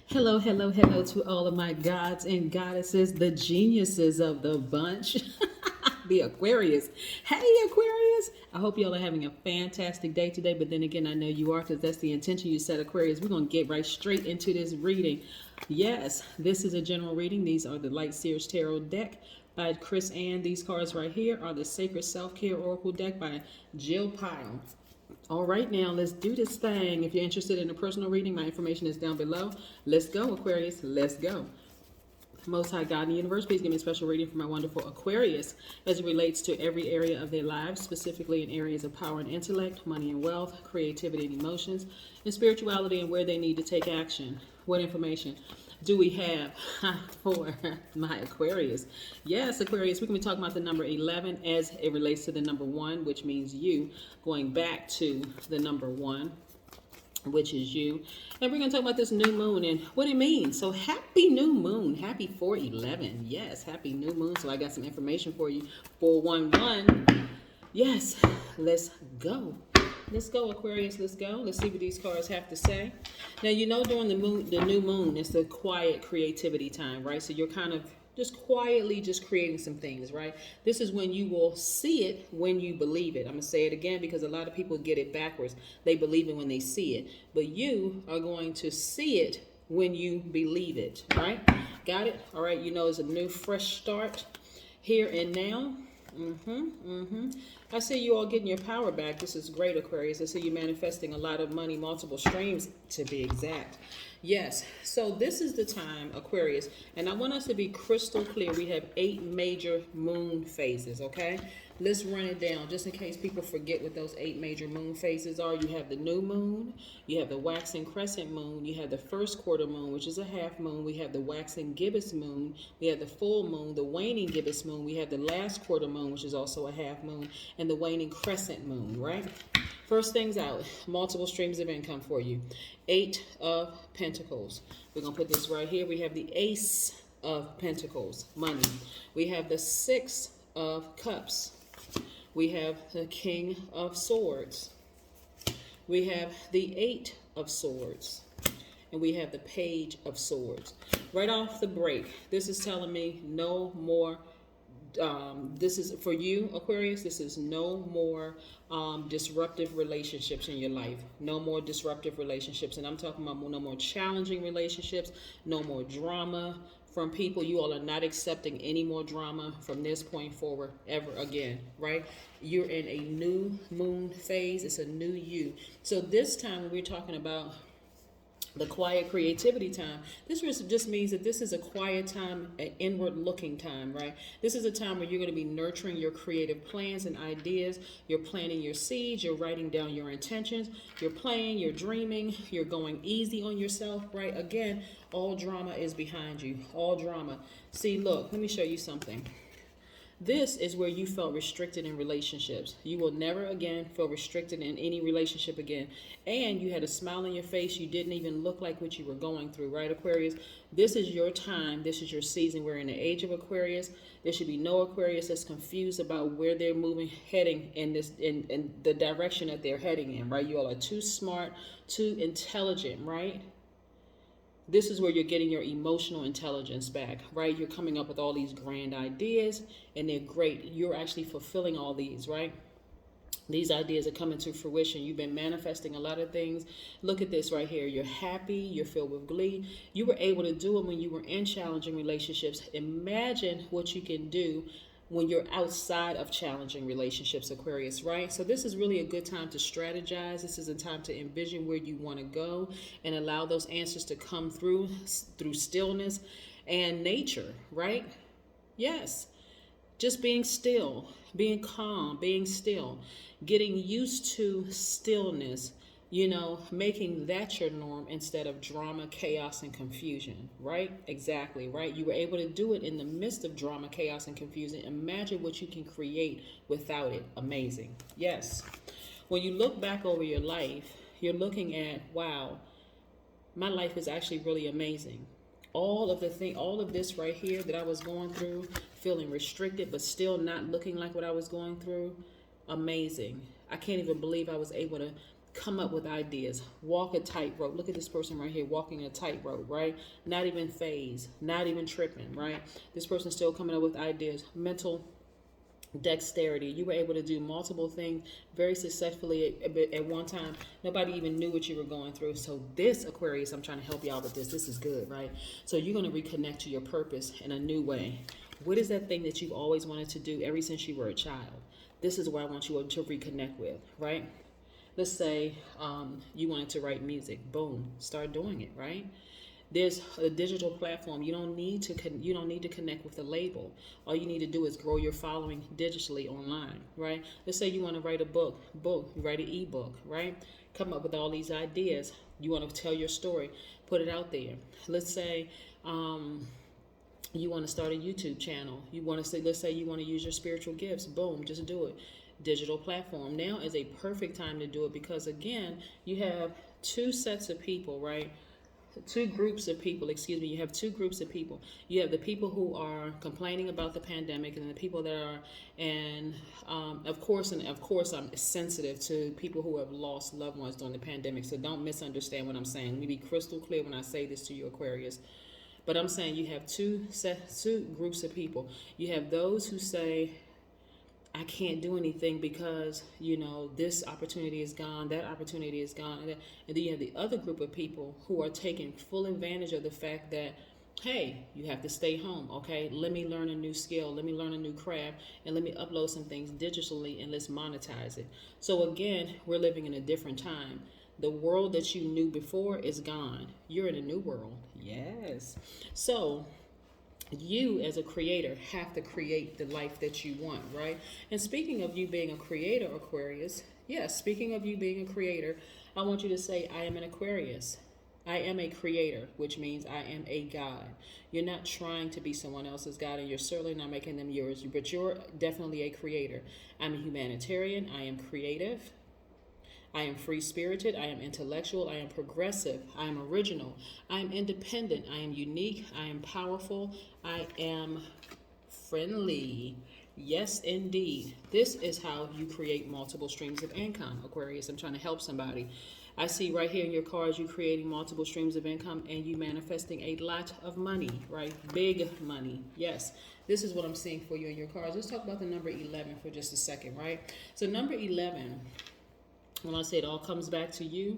Hello, hello, hello to all of my gods and goddesses, the geniuses of the bunch, the Aquarius. Hey, Aquarius! I hope y'all are having a fantastic day today, but then again, I know you are because that's the intention you set, Aquarius. We're going to get right straight into this reading. Yes, this is a general reading. These are the Light Seers Tarot deck by Chris Ann. These cards right here are the Sacred Self-Care Oracle deck by Jill Pyle. All right, now let's do this thing. If you're interested in a personal reading, my information is down below. Let's go, Aquarius. Let's go. Most High God in the universe, please give me a special reading for my wonderful Aquarius as it relates to every area of their lives, specifically in areas of power and intellect, money and wealth, creativity and emotions, and spirituality, and where they need to take action. What information do we have for my Aquarius? Yes, Aquarius, we're going to be talking about the number 11 as it relates to the number 1, which means you, going back to the number 1, which is you. And we're going to talk about this new moon and what it means. So happy new moon. Happy 4/11. Yes, happy new moon. So I got some information for you. 4/11. Yes, let's go. Let's go, Aquarius. Let's go. Let's see what these cards have to say. Now, you know, during the new moon, it's the quiet creativity time, right? So you're kind of just quietly just creating some things, right? This is when you will see it when you believe it. I'm going to say it again because a lot of people get it backwards. They believe it when they see it. But you are going to see it when you believe it, right? Got it? All right. You know, it's a new, fresh start here and now. I see you all getting your power back. This is great, Aquarius. I see you manifesting a lot of money, multiple streams to be exact. Yes, so this is the time, Aquarius, and I want us to be crystal clear. We have 8 major moon phases, okay? Let's run it down just in case people forget what those 8 major moon phases are. You have the new moon, you have the waxing crescent moon, you have the first quarter moon, which is a half moon, we have the waxing gibbous moon, we have the full moon, the waning gibbous moon, we have the last quarter moon, which is also a half moon, and the waning crescent moon, right? First things out, multiple streams of income for you. 8 of Pentacles. We're going to put this right here. We have the Ace of Pentacles, money. We have the 6 of Cups. We have the King of Swords. We have the 8 of Swords. And we have the Page of Swords. Right off the break, this is telling me no more. This is for you, Aquarius. This is no more disruptive relationships in your life. No more disruptive relationships. And I'm talking about no more challenging relationships, no more drama from people. You all are not accepting any more drama from this point forward ever again, right? You're in a new moon phase. It's a new you. So this time when we're talking about the quiet creativity time, this just means that this is a quiet time, an inward looking time, right? This is a time where you're going to be nurturing your creative plans and ideas. You're planting your seeds, you're writing down your intentions, you're playing, you're dreaming, you're going easy on yourself, right? Again, all drama is behind you, all drama. See, look, let me show you something. This is where you felt restricted in relationships. You will never again feel restricted in any relationship again. And you had a smile on your face. You didn't even look like what you were going through, right, Aquarius? This is your time. This is your season. We're in the age of Aquarius. There should be no Aquarius that's confused about where they're heading in the direction that they're heading in, right? You all are too smart, too intelligent, right? This is where you're getting your emotional intelligence back, right? You're coming up with all these grand ideas and they're great. You're actually fulfilling all these, right? These ideas are coming to fruition. You've been manifesting a lot of things. Look at this right here. You're happy. You're filled with glee. You were able to do it when you were in challenging relationships. Imagine what you can do when you're outside of challenging relationships, Aquarius, right? So this is really a good time to strategize. This is a time to envision where you want to go and allow those answers to come through stillness and nature, right? Yes. Just being still, being calm, being still, getting used to stillness, you know, making that your norm instead of drama, chaos, and confusion, right? Exactly, right? You were able to do it in the midst of drama, chaos, and confusion. Imagine what you can create without it. Amazing. Yes. When you look back over your life, you're looking at, wow, my life is actually really amazing. All of this right here that I was going through, feeling restricted, but still not looking like what I was going through, amazing. I can't even believe I was able to come up with ideas, walk a tightrope. Look at this person right here walking a tightrope, right? Not even phase, not even tripping, right? This person's still coming up with ideas, mental dexterity. You were able to do multiple things very successfully at one time. Nobody even knew what you were going through. So this, Aquarius, I'm trying to help you out with this. This is good, right? So you're going to reconnect to your purpose in a new way. What is that thing that you've always wanted to do ever since you were a child? This is where I want you to reconnect with, right? Let's say you wanted to write music. Boom, start doing it, right? There's a digital platform. You don't need to connect with a label. All you need to do is grow your following digitally online, right? Let's say you want to write a book, write an ebook, right? Come up with all these ideas. You want to tell your story, put it out there. Let's say you want to start a YouTube channel. Let's say you want to use your spiritual gifts. Boom, just do it. Digital platform. Now is a perfect time to do it because, again, you have two sets of people, right? Two groups of people, you have two groups of people. You have the people who are complaining about the pandemic and the people that are, and of course I'm sensitive to people who have lost loved ones during the pandemic, so don't misunderstand what I'm saying. Let me be crystal clear when I say this to you, Aquarius. But I'm saying you have two groups of people. You have those who say, I can't do anything because, this opportunity is gone, that opportunity is gone. And then you have the other group of people who are taking full advantage of the fact that, hey, you have to stay home, okay? Let me learn a new skill, let me learn a new craft, and let me upload some things digitally and let's monetize it. So again, we're living in a different time. The world that you knew before is gone. You're in a new world. Yes. So you as a creator have to create the life that you want, right? And speaking of you being a creator, Aquarius, yes, speaking of you being a creator, I want you to say, I am an Aquarius. I am a creator, which means I am a God. You're not trying to be someone else's God, and you're certainly not making them yours, but you're definitely a creator. I'm a humanitarian. I am creative. I am free-spirited, I am intellectual, I am progressive, I am original, I am independent, I am unique, I am powerful, I am friendly. Yes, indeed. This is how you create multiple streams of income, Aquarius. I'm trying to help somebody. I see right here in your cards, you creating multiple streams of income and you manifesting a lot of money, right? Big money. Yes. This is what I'm seeing for you in your cards. Let's talk about the number 11 for just a second, right? So number 11, when I say it all comes back to you,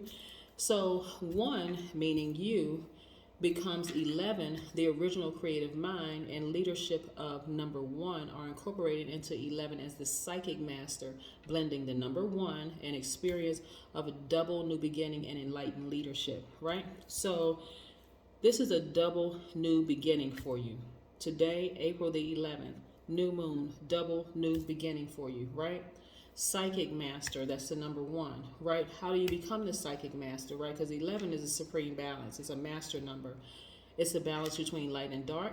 so 1, meaning you, becomes 11, the original creative mind and leadership of number 1 are incorporated into 11 as the psychic master, blending the number 1 and experience of a double new beginning and enlightened leadership, right? So this is a double new beginning for you. Today, April the 11th, new moon, double new beginning for you, right? Psychic master, that's the number 1, right? How do you become the psychic master, right? Because 11 is a supreme balance. It's a master number. It's a balance between light and dark,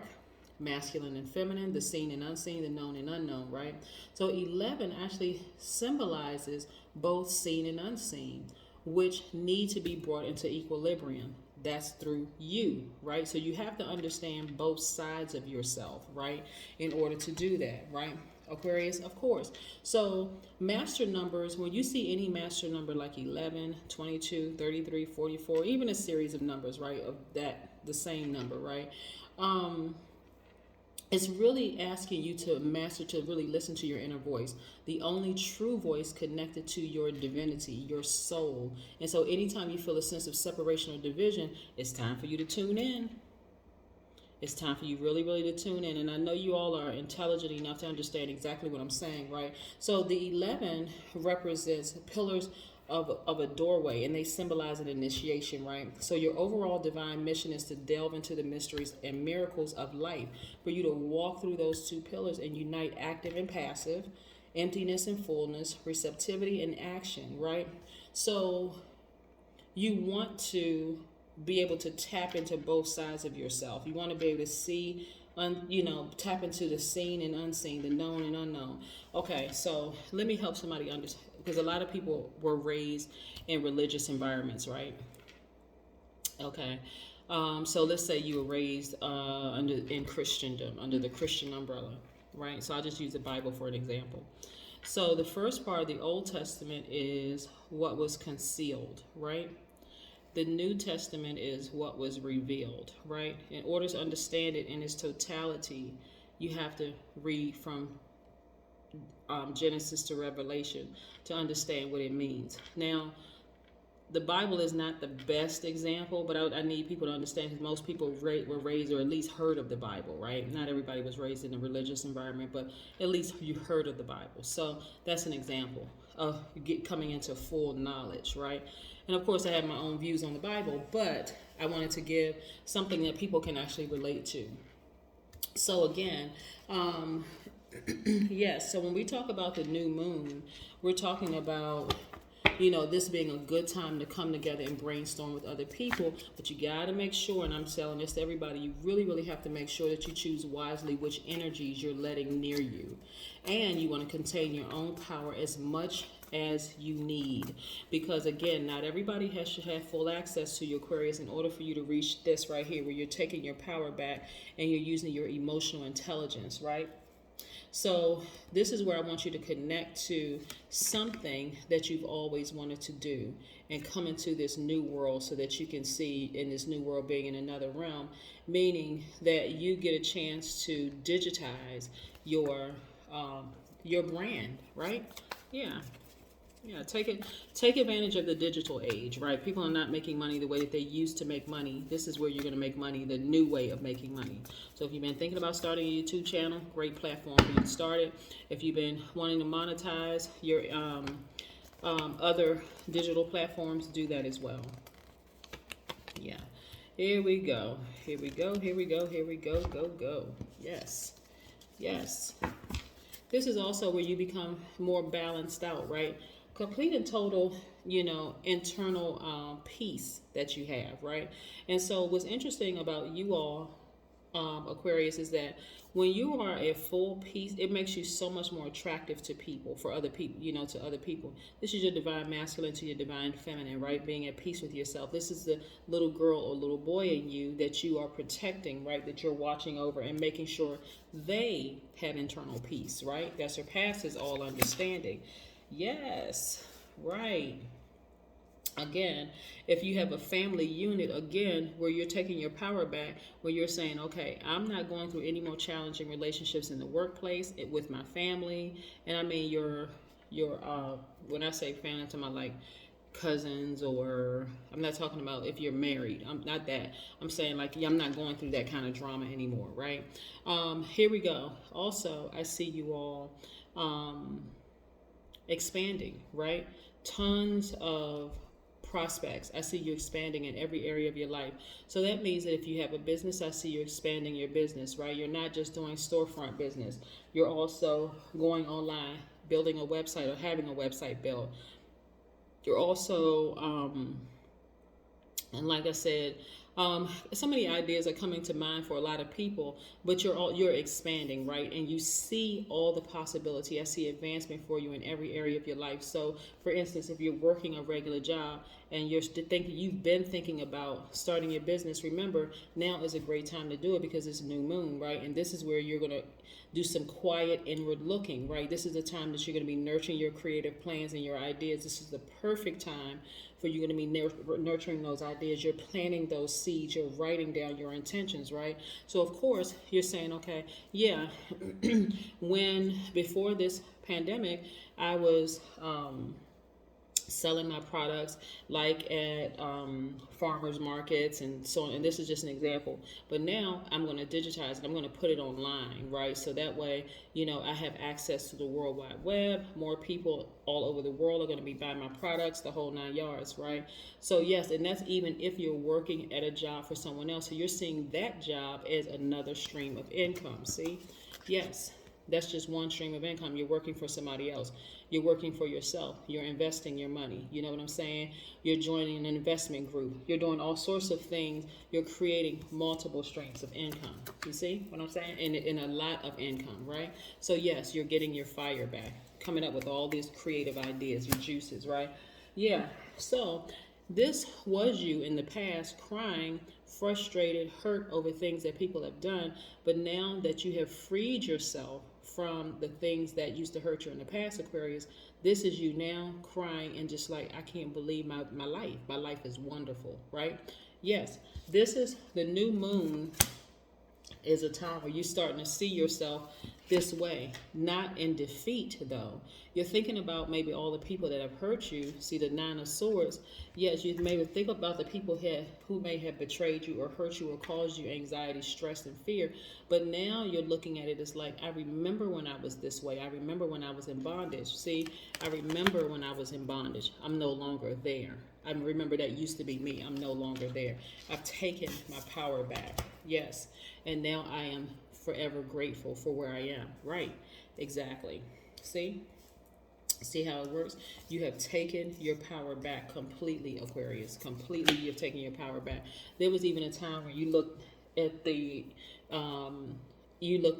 masculine and feminine, the seen and unseen, the known and unknown, right? So 11 actually symbolizes both seen and unseen, which need to be brought into equilibrium. That's through you, right? So you have to understand both sides of yourself, right? In order to do that, right? Aquarius, of course. So master numbers, when you see any master number like 11, 22, 33, 44, even a series of numbers, right, of that, the same number, right, it's really asking you to master, to really listen to your inner voice, the only true voice connected to your divinity, your soul. And so anytime you feel a sense of separation or division, it's time for you to tune in. It's time for you really, really to tune in. And I know you all are intelligent enough to understand exactly what I'm saying, right? So the 11 represents pillars of a doorway, and they symbolize an initiation, right? So your overall divine mission is to delve into the mysteries and miracles of life, for you to walk through those 2 pillars and unite active and passive, emptiness and fullness, receptivity and action, right? So you want to be able to tap into both sides of yourself. You want to be able to see, tap into the seen and unseen, the known and unknown. Okay, so let me help somebody understand, because a lot of people were raised in religious environments, right? Okay, so let's say you were raised in Christendom, under the Christian umbrella, right? So I'll just use the Bible for an example. So the first part of the Old Testament is what was concealed, right? The New Testament is what was revealed, right? In order to understand it in its totality, you have to read from Genesis to Revelation to understand what it means. Now, the Bible is not the best example, but I need people to understand because most people were raised or at least heard of the Bible, right? Not everybody was raised in a religious environment, but at least you heard of the Bible. So that's an example of coming into full knowledge, right? And of course, I have my own views on the Bible, but I wanted to give something that people can actually relate to. So again, yes, so when we talk about the new moon, we're talking about this being a good time to come together and brainstorm with other people. But you got to make sure, and I'm telling this to everybody, you really, really have to make sure that you choose wisely which energies you're letting near you. And you want to contain your own power as much as you need. Because again, not everybody should have full access to your Aquarius in order for you to reach this right here, where you're taking your power back and you're using your emotional intelligence, right? So this is where I want you to connect to something that you've always wanted to do and come into this new world so that you can see in this new world being in another realm, meaning that you get a chance to digitize your brand, right? Yeah, take advantage of the digital age, right? People are not making money the way that they used to make money. This is where you're going to make money, the new way of making money. So if you've been thinking about starting a YouTube channel, great platform for you to start it. If you've been wanting to monetize your other digital platforms, do that as well. Yeah. Here we go. Here we go. Here we go. Here we go. Go. Yes. Yes. This is also where you become more balanced out, right? Complete and total, internal peace that you have, right? And so what's interesting about you all, Aquarius, is that when you are at full peace, it makes you so much more attractive to people, for other people, to other people. This is your divine masculine to your divine feminine, right? Being at peace with yourself. This is the little girl or little boy in you that you are protecting, right? That you're watching over and making sure they have internal peace, right? That surpasses all understanding. Yes, right. Again, if you have a family unit, again, where you're taking your power back, where you're saying, okay, I'm not going through any more challenging relationships in the workplace, with my family. And I mean, your when I say family, I'm talking about like cousins, or I'm not talking about if you're married. I'm not that. I'm saying like, I'm not going through that kind of drama anymore, right? Here we go. Also, I see you all expanding, right? Tons of prospects. I see you expanding in every area of your life. So that means that if you have a business, I see you expanding your business, right? You're not just doing storefront business. You're also going online, building a website or having a website built. You're also, and like I said, so many ideas are coming to mind for a lot of people, but you're expanding, right? And you see all the possibility. I see advancement for you in every area of your life. So, for instance, if you're working a regular job and you've been thinking about starting your business, remember, now is a great time to do it because it's new moon, right? And this is where you're going to do some quiet inward looking, right? This is the time that you're going to be nurturing your creative plans and your ideas. This is the perfect time for you going to be nurturing those ideas. You're planting those seeds. You're writing down your intentions, right? So, of course, you're saying, okay, yeah, before this pandemic, I was selling my products like at farmers markets and so on, and this is just an example, but now I'm going to digitize it. I'm going to put it online, right? So that way, I have access to the World Wide Web. More people all over the world are going to be buying my products, the whole 9 yards, right? So yes, and that's even if you're working at a job for someone else. So you're seeing that job as another stream of income. See? Yes, that's just one stream of income. You're working for somebody else. You're working for yourself. You're investing your money. You know what I'm saying? You're joining an investment group. You're doing all sorts of things. You're creating multiple streams of income. You see what I'm saying? And a lot of income, right? So yes, you're getting your fire back, coming up with all these creative ideas, your juices, right? Yeah. So This was you in the past crying, frustrated, hurt over things that people have done. But now that you have freed yourself from the things that used to hurt you in the past, Aquarius, this is you now crying and just like, I can't believe my life. My life is wonderful, right? Yes, this is the new moon is a time where you're starting to see yourself this way, not in defeat though. You're thinking about maybe all the people that have hurt you. See the Nine of Swords. Yes, you may think about the people who may have betrayed you or hurt you or caused you anxiety, stress, and fear. But now you're looking at it as like, I remember when I was this way. I remember when I was in bondage. See, I remember when I was in bondage. I'm no longer there. I remember that used to be me. I'm no longer there. I've taken my power back. Yes. And now I am forever grateful for where I am. Right. Exactly. See? See how it works? You have taken your power back completely, Aquarius. Completely, you've taken your power back. There was even a time where you looked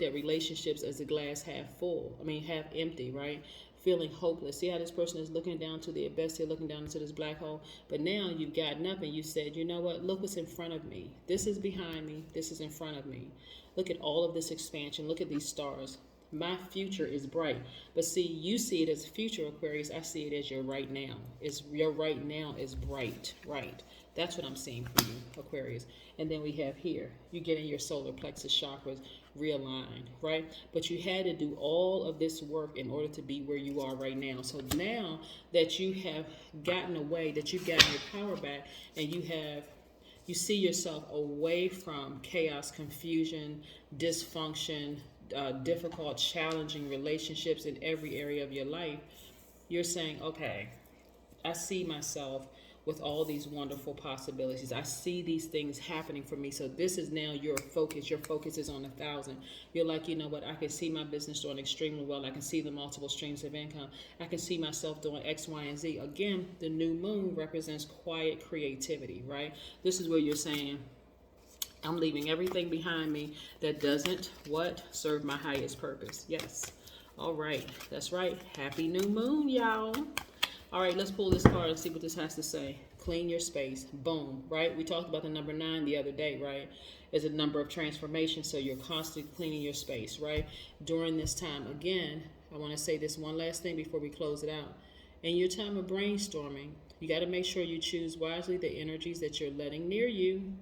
at relationships as a glass half full. I mean, half empty, right? Feeling hopeless. See how this person is looking down to the abyss, they're looking down into this black hole. But now you've gotten up and you said, you know what? Look what's in front of me. This is behind me. This is in front of me. Look at all of this expansion. Look at these stars. My future is bright. But see, you see it as future, Aquarius. I see it as your right now. Your right now is bright, right? That's what I'm seeing for you, Aquarius. And then we have here, you get in your solar plexus chakras realigned, right? But you had to do all of this work in order to be where you are right now. So now that you have gotten away, that you've gotten your power back, and you see yourself away from chaos, confusion, dysfunction, difficult, challenging relationships in every area of your life, you're saying, okay, I see myself with all these wonderful possibilities. I see these things happening for me. So this is now your focus. Your focus is on 1,000. You're like, you know what? I can see my business doing extremely well. I can see the multiple streams of income. I can see myself doing X, Y, and Z. Again, the new moon represents quiet creativity, right? This is where you're saying, I'm leaving everything behind me that doesn't serve my highest purpose. Yes. All right. That's right. Happy new moon, y'all. All right, let's pull this card and see what this has to say. Clean your space. Boom, right? We talked about the number 9 the other day, right? It's a number of transformation, so you're constantly cleaning your space, right? During this time, again, I want to say this one last thing before we close it out. In your time of brainstorming, you got to make sure you choose wisely the energies that you're letting near you.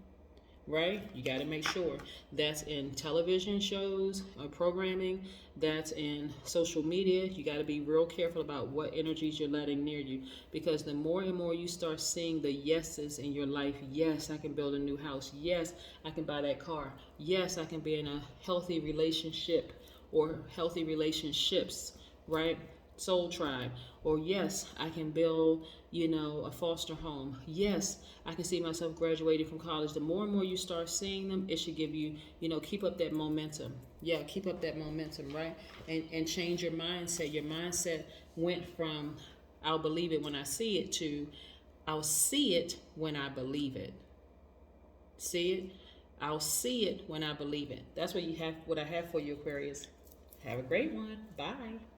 Right? You got to make sure that's in television shows or programming, that's in social media. You got to be real careful about what energies you're letting near you, because the more and more you start seeing the yeses in your life, yes, I can build a new house. Yes, I can buy that car. Yes, I can be in a healthy relationship or healthy relationships, right? Soul tribe. Or yes, I can build, a foster home. Yes, I can see myself graduating from college. The more and more you start seeing them, it should give you, keep up that momentum. Yeah, keep up that momentum, right? And change your mindset. Your mindset went from I'll believe it when I see it to I'll see it when I believe it. See it? I'll see it when I believe it. That's what I have for you, Aquarius. Have a great one. Bye.